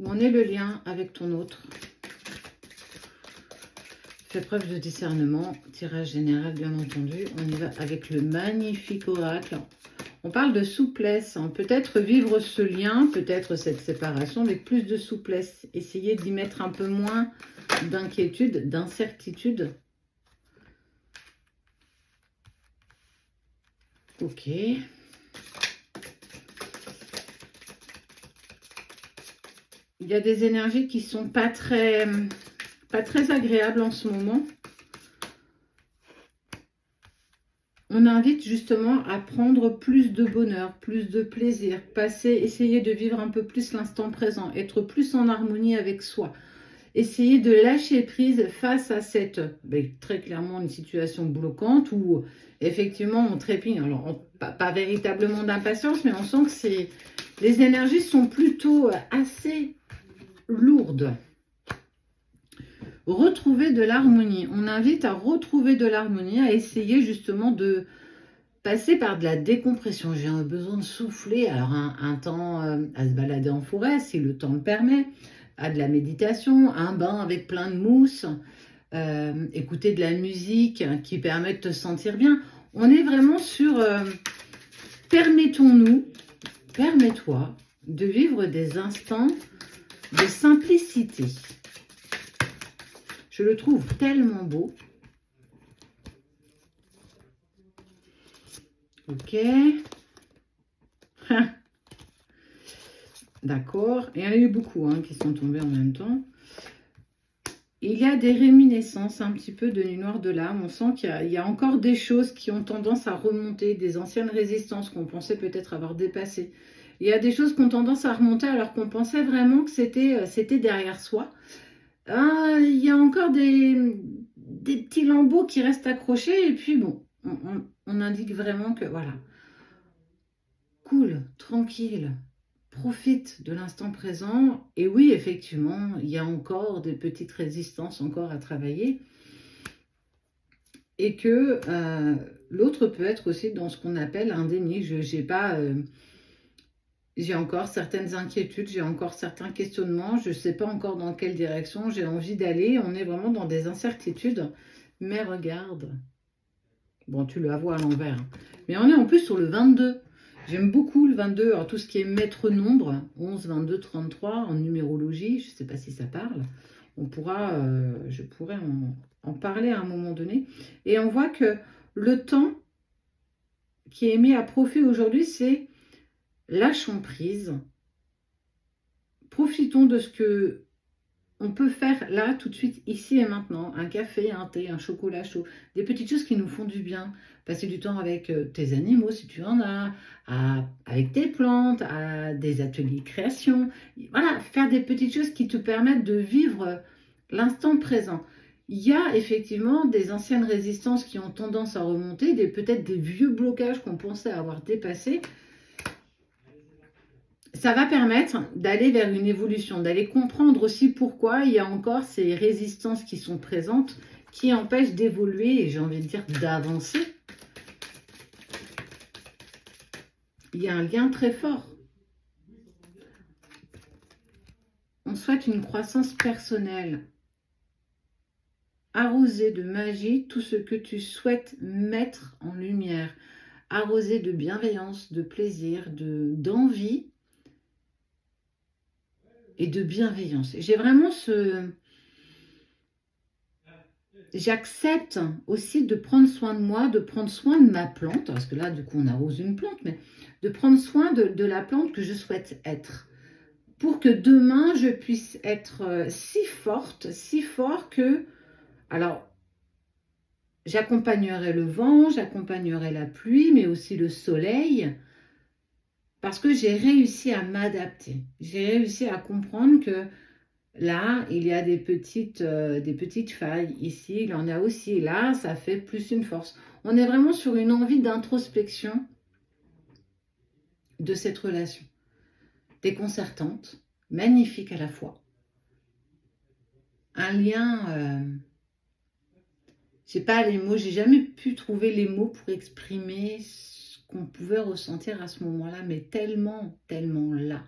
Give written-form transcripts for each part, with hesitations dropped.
Où en est le lien avec ton autre? Fais preuve de discernement. Tirage général, bien entendu. On y va avec le magnifique oracle. On parle de souplesse. Hein. Peut-être vivre ce lien, peut-être cette séparation avec plus de souplesse. Essayer d'y mettre un peu moins d'inquiétude, d'incertitude. Ok. Il y a des énergies qui sont pas très agréables en ce moment. On invite justement à prendre plus de bonheur, plus de plaisir, essayer de vivre un peu plus l'instant présent, être plus en harmonie avec soi. Essayer de lâcher prise face à cette, très clairement, une situation bloquante où effectivement on trépigne. Alors, pas véritablement d'impatience, mais on sent que les énergies sont plutôt assez lourdes. Retrouver de l'harmonie. On invite à retrouver de l'harmonie, à essayer justement de passer par de la décompression. J'ai besoin de souffler. Alors, un temps à se balader en forêt, si le temps le permet, à de la méditation, un bain avec plein de mousse, écouter de la musique qui permet de te sentir bien. On est vraiment sur permets-toi de vivre des instants de simplicité. Je le trouve tellement beau. Ok. D'accord. Et il y en a eu beaucoup qui sont tombés en même temps. Il y a des réminiscences un petit peu de Nuit Noire de l'âme. On sent qu'il y a encore des choses qui ont tendance à remonter, des anciennes résistances qu'on pensait peut-être avoir dépassées. Il y a des choses qui ont tendance à remonter alors qu'on pensait vraiment que c'était derrière soi. Il y a encore des petits lambeaux qui restent accrochés et puis bon, on indique vraiment que voilà, cool, tranquille, profite de l'instant présent. Et oui, effectivement, il y a encore des petites résistances encore à travailler et que l'autre peut être aussi dans ce qu'on appelle un déni. J'ai encore certaines inquiétudes, j'ai encore certains questionnements, je ne sais pas encore dans quelle direction j'ai envie d'aller. On est vraiment dans des incertitudes. Mais regarde, bon, tu le vois à l'envers. Mais on est en plus sur le 22. J'aime beaucoup le 22. Alors, tout ce qui est maître nombre, 11, 22, 33, en numérologie, je ne sais pas si ça parle. Je pourrais en parler à un moment donné. Et on voit que le temps qui est mis à profit aujourd'hui, c'est lâchons prise. Profitons de ce que on peut faire là, tout de suite, ici et maintenant. Un café, un thé, un chocolat chaud. Des petites choses qui nous font du bien. Passer du temps avec tes animaux, si tu en as. Avec tes plantes, à des ateliers création. Voilà, faire des petites choses qui te permettent de vivre l'instant présent. Il y a effectivement des anciennes résistances qui ont tendance à remonter, peut-être des vieux blocages qu'on pensait avoir dépassés. Ça va permettre d'aller vers une évolution, d'aller comprendre aussi pourquoi il y a encore ces résistances qui sont présentes, qui empêchent d'évoluer et j'ai envie de dire d'avancer. Il y a un lien très fort. On souhaite une croissance personnelle. Arroser de magie tout ce que tu souhaites mettre en lumière. Arroser de bienveillance, de plaisir, d'envie et de bienveillance. J'ai vraiment J'accepte aussi de prendre soin de moi, de prendre soin de ma plante, parce que là, du coup, on arrose une plante, mais de prendre soin de la plante que je souhaite être, pour que demain, je puisse être si forte, si fort que, alors, j'accompagnerai le vent, j'accompagnerai la pluie, mais aussi le soleil, parce que j'ai réussi à m'adapter. J'ai réussi à comprendre que là, il y a des petites failles. Ici, il en a aussi. Là, ça fait plus une force. On est vraiment sur une envie d'introspection de cette relation. Déconcertante, magnifique à la fois. Un lien, j'ai pas les mots, j'ai jamais pu trouver les mots pour exprimer ce qu'on pouvait ressentir à ce moment-là, mais tellement, tellement là.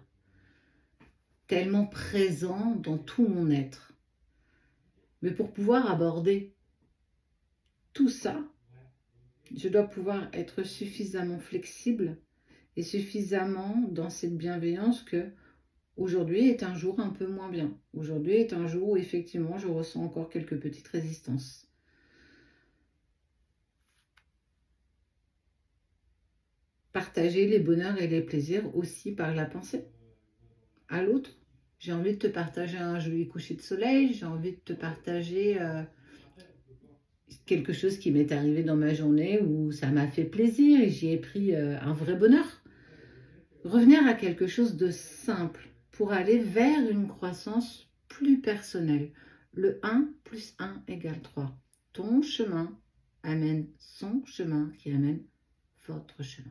tellement présent dans tout mon être. Mais pour pouvoir aborder tout ça, je dois pouvoir être suffisamment flexible et suffisamment dans cette bienveillance que aujourd'hui est un jour un peu moins bien. Aujourd'hui est un jour où effectivement je ressens encore quelques petites résistances. Partager les bonheurs et les plaisirs aussi par la pensée à l'autre. J'ai envie de te partager un joli coucher de soleil, j'ai envie de te partager quelque chose qui m'est arrivé dans ma journée où ça m'a fait plaisir et j'y ai pris un vrai bonheur. Revenir à quelque chose de simple pour aller vers une croissance plus personnelle. Le 1 plus 1 égale 3. Ton chemin amène son chemin qui amène votre chemin.